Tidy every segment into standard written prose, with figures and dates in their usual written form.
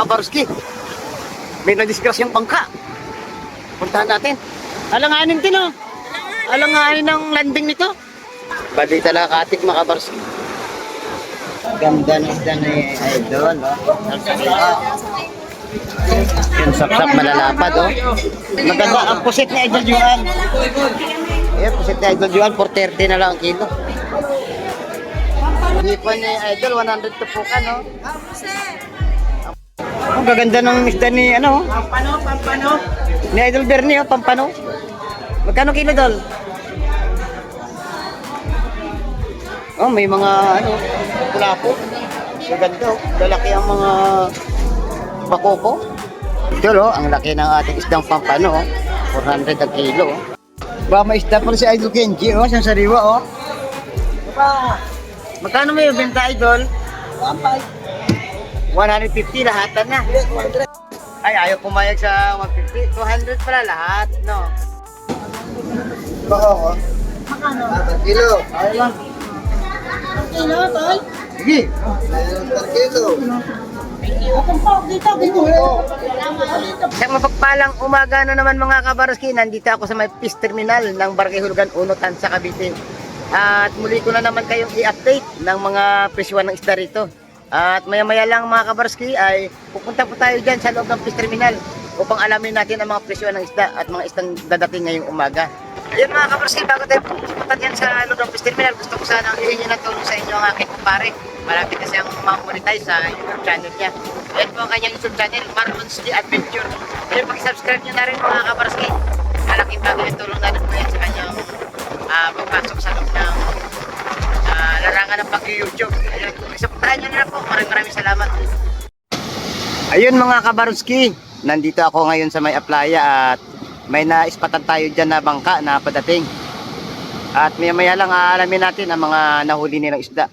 Kabarski, may nadisgrasyang bangka. Puntahan natin. Alanganin din oh. Alanganin ng landing nito. Balita lang katik mga Kabarski. Ganda ng isda ni Idol, oh. Yung sapsap malalapad, oh. Maganda ang pusit ni Idol Juan. Ayan, pusit ni Idol Juan, 430 na lang ang kilo. Hipon ni Idol, 100 tupukan, oh. Ang gaganda ng isda ni, ano, Pampano. Ni Idol Bernie, oh, Pampano. Magkano kilo, Dol? Oh, may mga, ano, pula po. Gaganda, oh. Lalaki ang mga bakoko. Ito, oh, ang laki ng ating isdang Pampano, oh. 400 ang kilo, oh. Ba, may isda pa rin si Idol Kenji, oh, sa sariwa, oh. Ba, magkano may benta, Idol? 150 lahatan na. Ay, ayaw pumayag sa 150. 200 pala lahat, no? Baka ako. Makano? Kilo. Ayaw lang. Kilo, tol? Sige. Per kilo. Dito. Isang mapagpalang umaga na naman mga Kabarski. Nandito ako sa may PIS Terminal ng Barangay Hulugan 1, Tansa, Cavite. At muli ko na naman kayong i-update ng mga presyuan ng isda rito. At maya-maya lang mga Kabarski ay pupunta po tayo dyan sa loob ng PIS Terminal upang alamin natin ang mga presyo ng isda at mga isdang dadating ngayong umaga. Ayun mga Kabarski, bago tayo pupunta dyan sa loob ng PIS Terminal, gusto ko sana hihingi ng tulong sa inyo ang aking kumpare. Malapit kasi ang ma-monetize sa YouTube channel niya. Ayan po ang kanyang YouTube channel, Marlon's The Adventure. Ayun, pag-subscribe nyo na rin mga Kabarski. Malaking bagay ang tulong natin po yan sa kanyang pagpasok sa loob ng larangan ng pag-YouTube. Ayun, supportahan nyo na po. Maraming salamat. Ayun mga Kabarski, nandito ako ngayon sa may Aplaya at may naispatan tayo dyan na bangka na padating. At maya lang aalamin natin ang mga nahuli nilang isda.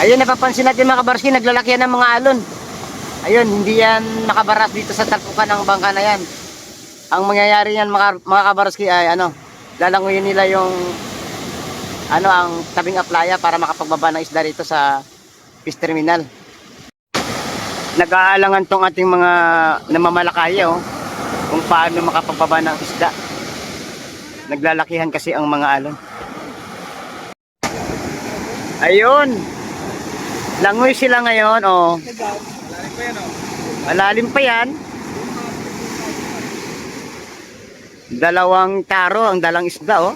Ayun, napapansin natin mga Kabarski, naglalaki yan ng mga alon. Ayun, hindi yan nakabaras dito sa talpukan ng bangka na yan. Ang mangyayari yan mga Kabarski ay lalanguyin nila yung ang tabing Aplaya para makapagbaba ng isda rito sa PIS Terminal. Nag-aalangan tong ating mga namamalakaya kung paano makapagbaba ng isda. Naglalakihan kasi ang mga alon. Ayun. Langoy sila ngayon, oh. Malalim pa yan. Dalawang taro ang dalang isda, oh.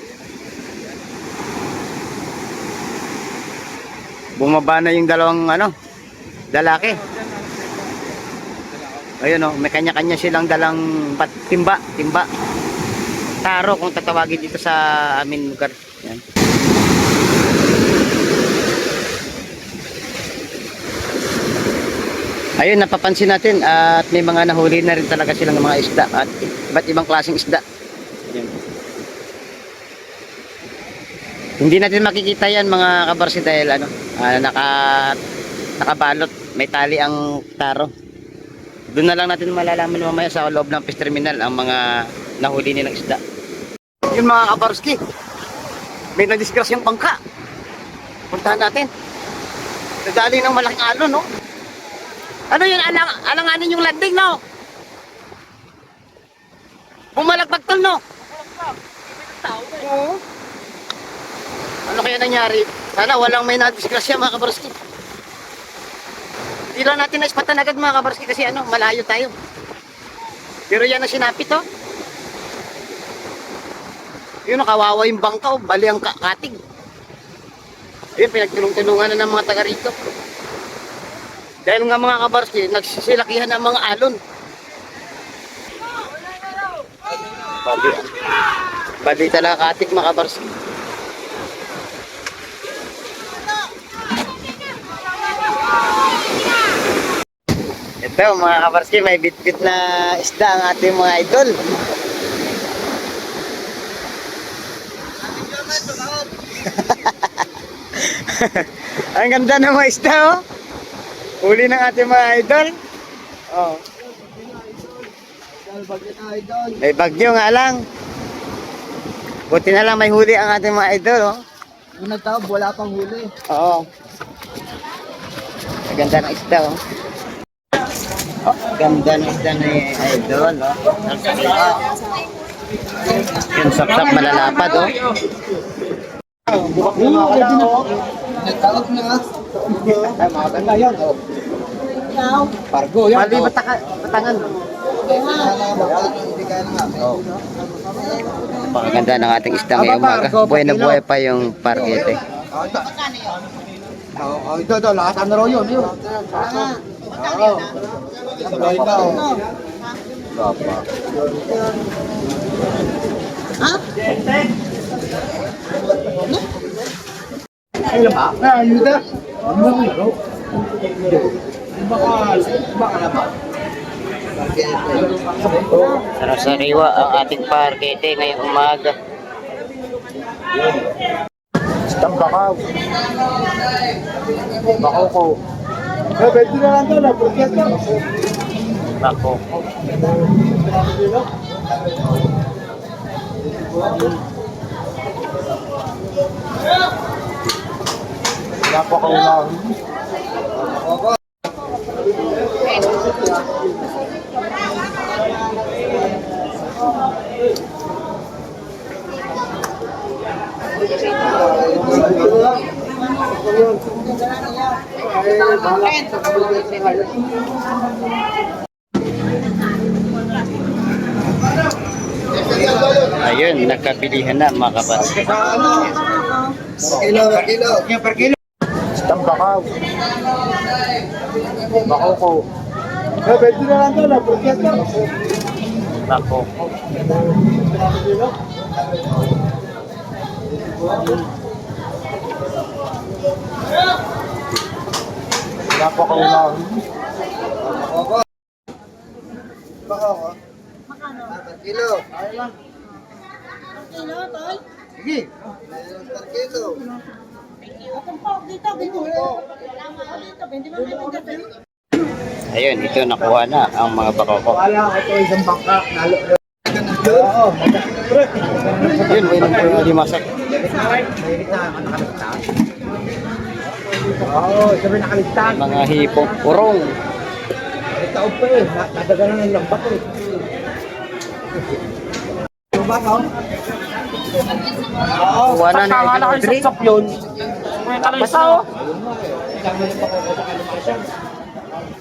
Bumaba na yung dalawang lalaki. Ayun, oh, may kanya-kanya silang dalang timba. Taro kung tatawagin dito sa amin lugar. Yan. Ayun, napapansin natin at may mga nahuli na rin talaga silang mga isda at iba't ibang klaseng isda. Ayun. Hindi natin makikita yan mga Kabarsi dahil nakabalot, may tali ang taro. Doon na lang natin malalaman mamaya sa loob ng PIS Terminal ang mga nahuli nilang isda. Yun mga Kabarski, may nadisgrasyang bangka. Puntahan natin. Nadali ng malaking alon, no? Ano yun? Alanganin yung landing, no? Bumalagpag tol, no? Oo. Ano kaya nangyari? Sana walang may nadisgrasya mga Kabarski. Hindi lang natin naispatan agad mga Kabarski kasi malayo tayo. Pero yan na sinapit, oh. Yun, kawawa yung bangka, oh. Bali ang katig. Yun, pinagtulong-tulungan na ng mga taga rito. Dahil nga mga Kabarski, nagsisilakihan ng mga alon. Bali talaga katig mga Kabarski. Ito mga Kabarski, may bit-bit na isda ang ating mga idol. Ang ganda ng mga isda, oh. Huli ng ating mga idol. Oh. May bagyo nga lang. Buti na lang may huli ang ating mga idol, oh. Nung nagtawag, wala pang huli. Oo. Ang ganda ng isda, oh. Oh, ganda ng isda ni Idol, oh. Yung sapsap malalapad, oh. Nagkalap na. Ay, maganda yan. Oh. Pargo yan. Mali batangan. Napakaganda ng ating isda ngayong umaga. Buhay na buhay pa yung parkete. Ito, lakas na raw yun. Sabay na. Ha? Ay, ba? Ayuda. Baka na ba? Sarap-sariwa ang ating parkete ngayong umaga. Isang bakaw. Bakaw ko. Pwede na lang doon, purkit ka. Bako. Napakaulang. Ayun, nagkabilihan na mga kapas. Per kilo. Isang bakaw. Bakaw ko. Pwede na lang doon, purkit ka. Bako. Napakaulang. Bakaw ko. Per kilo. Kilo, tol? Sige. Per kilo. Atong pao dito, dito. Dito, 25 dito. Ayun, ito nakuha na ang mga bakoko. Wala, ito isang bangka. Oo. Yun, may nang po limasak. Oo, sabi nakaligtad. Mga hipong urong. Taon pa eh. Nadaganan ng lambat eh. Yung bakaw? Oo. Kuha na ni Idol Audrey. yun. Basta oh.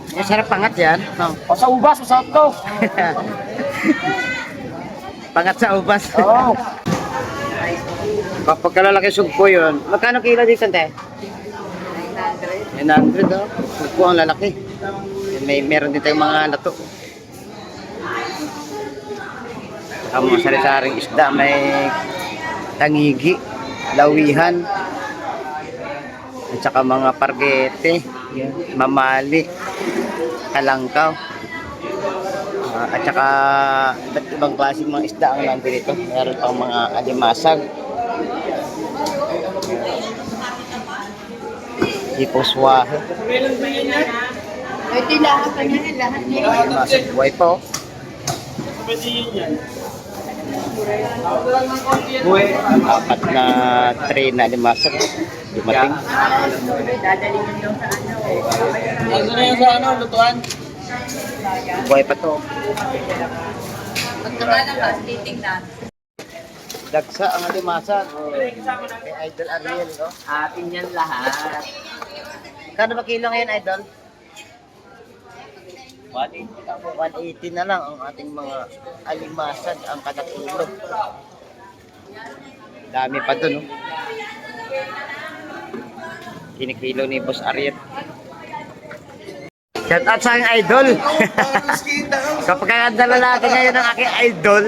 Masarap pangat yan. No. O sa ubas, o sa ito. Pangat sa ubas. Oo. Kapag kalalaki sugpo yun, magkano kilo dito, te? 900, oh. Sugpo ang lalaki. Meron din tayong mga lato. Ang mga sari-saring isda, may tangigi, lawihan, at saka mga pargete, mamali, kalangkaw, at saka iba't ibang klaseng mga isda ang nandito dito. Meron pang mga alimasag, hipuswahe, Ito lahat pa niya, lahat niya. alimasag buhay pa, oh. Apat na tray na alimasag dumating. Dadalhin nyo sa ano. Ano na yung sa ano, lutuan? Buhay pa to. Pagkakalang ka, titignan. Dagsa ang alimasag. Kay Idol Ariel, no? Atin yan lahat. Kano ba kilo ngayon, Idol? 180 na lang ang ating mga alimasag ang kada kilo. Dami pa dun, no? Kinikilo ni Boss Ariel. Shout out sa aking idol. Kapag ang lalaki ngayon ng aking idol,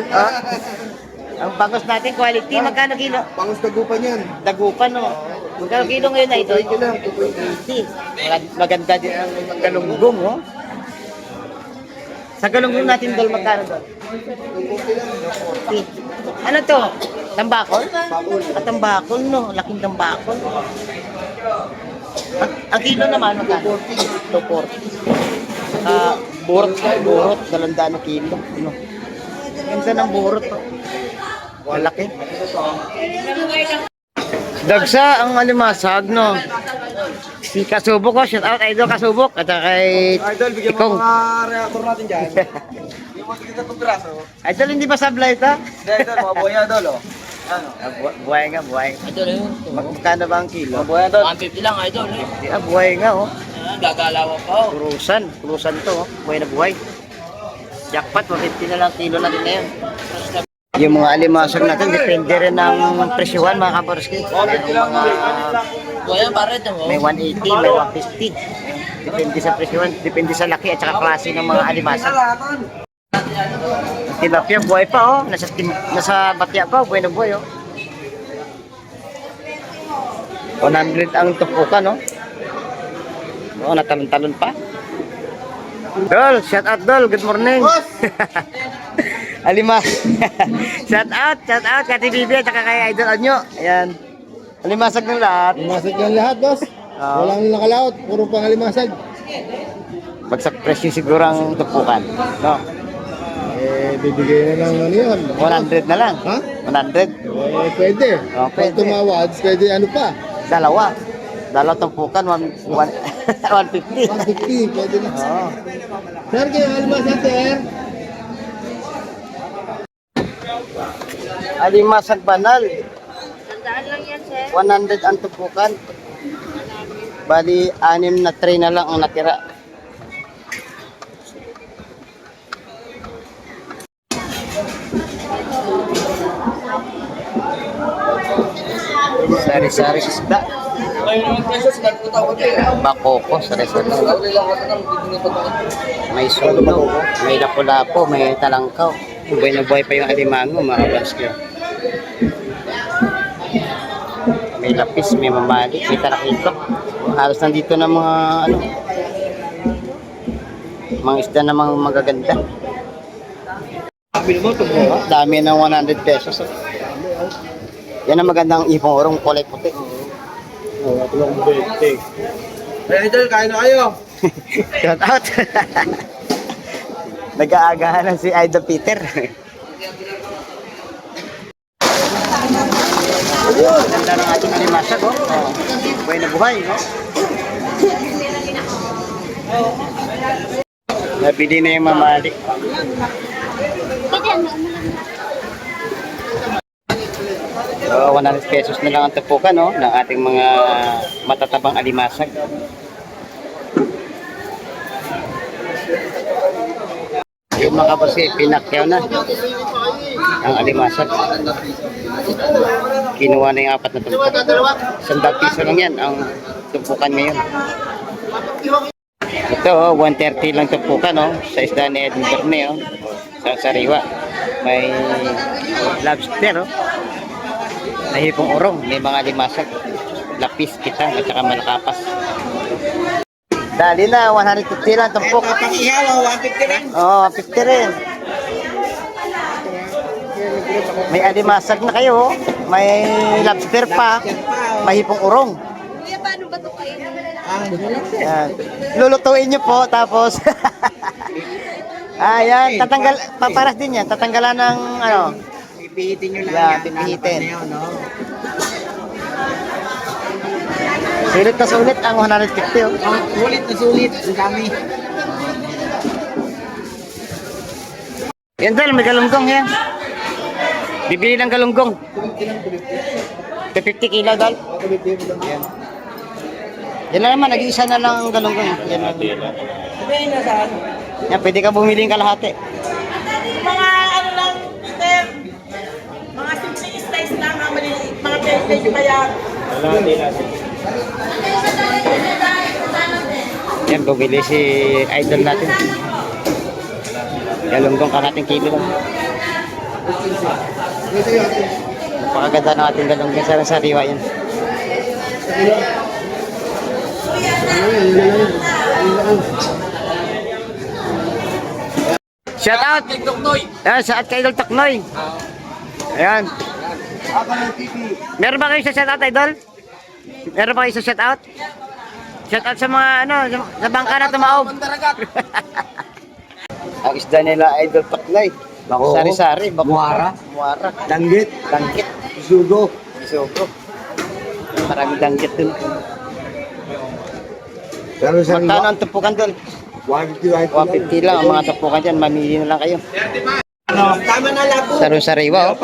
ang bangos natin quality, magkano kilo? Pangos tagupan yan. Dagupan, no? Magkano kilo ngayon, idol? Ito lang, 80. Maganda din ang galunggong, oh. Sa galunggong natin, dol, magkano doon? 40. Ano to? Tambakol? At tambakol, no? Laking tambakol. Ang kilo naman, magkano? 240. Burot, burot. 200 na kilo. No? Ganda ng burot, oh. Malaki. Dagsa ang alimasag, no? Si Kasubok ko, shout out Idol Kasubok. At saka kay Idol, bigyan mo Ikong. mga reactor natin dyan. Yung mga tigit na piraso. Idol, hindi ba sablay ito? Hindi, Idol, mga buhay Idol, oh. Ano? Buhay nga, buhay. Idol yun. Magkano ba ang kilo? Mga buhay Idol. 150 lang, idol. Buhay nga, oh. Gagalawan pa, oh. Kurusan to, oh. Buhay na buhay. Jackpot, 150 na lang kilo na din na yun. Yung mga alimasag natin, depende rin ng presyuhan mga kabarski. Buhay pare ito, oh. May 180, may 150. Depende sa presyuhan, depende sa laki at saka klase ng mga alimasag. Tilapia, buhay pa oh. Nasa batya pa, buhay na buhay oh. 100 ang tupukan oh. Oh, natalon-talon pa. Dol, shout out Dol, good morning. Alimas. shout out kay TVB at saka kay Idol Anyo. Ayan. Alimasag ng lahat. Limasag yan lahat, boss. Walang nakalaot, puro pang limasag. Bagsak presyo siguro ang tupukan. No? Bibigay na ng ano yan. 100 na lang. Ha? 100. Pwede. Oh, Pag pwede. tumawad, pwede ano pa? Dalawa tupukan, 150. 150, pwede na. Oo. Sir, kayo almasag, sir. Alimasag banal. Sandaan lang yan, sir. 100 ang tupukan. Bali, 6 na tray na lang ang natira. Sari-sari isda. Bakoko, sari-sari isda. May suno, may lapu-lapo, may talangkaw. Buhay na buhay pa yung alimango, mga kabarski. May lapis, may mamali, may tarakito. Halos nandito na mga ano, mga isda na mga magaganda. Dami ng 100 pesos. Yan ang magandang ipong orong kulay puti. Idol, kain na kayo. Shout out. Nag-aagahan na si Idol Peter. Ganda ng ating alimasag, oh. Buhay na buhay, no? Nabili na yung mamali. So, 100 pesos na lang ang tupukan, no? Ng ating mga matatabang alimasag. Yung mga kasi pinakyaw na ang alimasag. Kinuha na yung 4 na tumpok. 100 piso lang yan ang tumpukan ngayon. Ito, 130 lang tumpukan, no? Sa isda ni Edwin Berme, oh. Sa sariwa. May lobster, oh. May hipong urong, may mga limasag, lapis, kitang, at saka malakapas. Dali na, 150 lang tumpok. Pang ihaw, 150 rin. Oo, 50 rin. May alimasag na kayo, oh. May lobster pa, may hipong urong. Kuya, paano ba ito kayo? Yan. Lulutuin nyo po, tapos... Ayan, tatanggal, paparas din yan, tatanggalan ng ano, Pipihitin nyo lang Yeah, yan. pipihitin. Lalaban na yun, no? sulit na sulit ang 150, oh. Sulit na sulit. Ang dami. Yan dahil may galunggong yan. Bibili ng galunggong. 50 kilo dahil. Yan. Yan na naman, nag-iisa na lang ang galunggong. Yan na. Yan, pwede ka bumili ng kalahati. Mga ano lang, Steph, mga simple slice lang, mga maliliit, mga pwede pa yan. Yan, bumili si idol natin. Galunggong kalahating kilo lang. Napakaganda ng ating galunggong sa sariwa yan. Shout out! Ayan, shout out kay Idol Taknoy. Ayan. Meron ba kayo sa shout out, Idol? Meron ba kayo sa shout out? Shout out sa mga ano, sa bangka na tumaob. Ang isda nila, Idol Taknoy. Bako. Sari-sari. Muara. Muara. Danggit. Langkit. Sugo. Isogo. Maraming danggit dun. Pero sa Magkano ang tupukan doon? 150 lang ang mga tupukan dyan. Mamili na lang kayo. Tama na lapo. Sariwa, oh.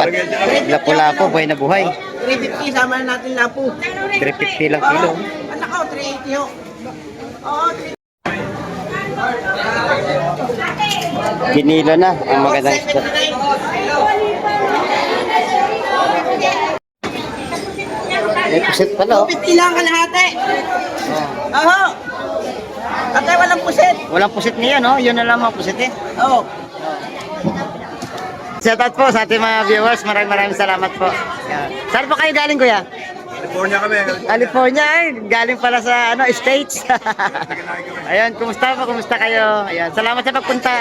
Lapu-lapu, buhay na buhay. 350, sama na natin lapo. 350 lang kilo. Anak ko, 380 ho. Oo, Kinilo na ang magandang isda. 799. May pusit pala, oh. 250 lang kalahati. Oo. Tatay, walang pusit. Walang pusit niya, no? Yun na lang ang pusit, eh. Oo. Shoutout po sa ating mga viewers. Maraming salamat po. Yan. Saan po kayo galing, kuya? California kami. California, eh. Galing pala sa States. Ayun, kumusta po? Kumusta kayo? Ayun, salamat sa pagpunta.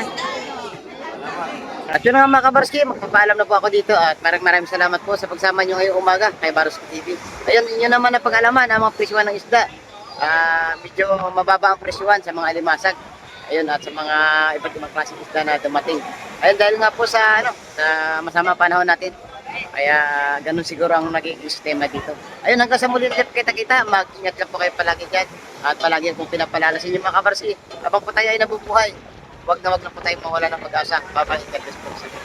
At yun nga mga kabarski, magpapaalam na po ako dito at maraming salamat po sa pagsama nyo ngayong umaga kay Baruski TV. Ayun, inyo naman na pag-alaman ang mga presyuhan ng isda. Medyo mababa ang presyuhan sa mga alimasag. Ayun, at sa mga iba't ibang klaseng isda na dumating. Ayun, dahil nga po sa sa masama panahon natin. Kaya ganun siguro ang naging sistema dito. Ayun, hanggang sa muli ulit kita-kita, mag-ingat lang po kayo palagi dyan. At palagi akong pinapalala sa inyo mga kabarski. Habang po tayo ay nabubuhay, wag na po tayo mawala ng pag-asa. Bye-bye. God bless po sa inyo.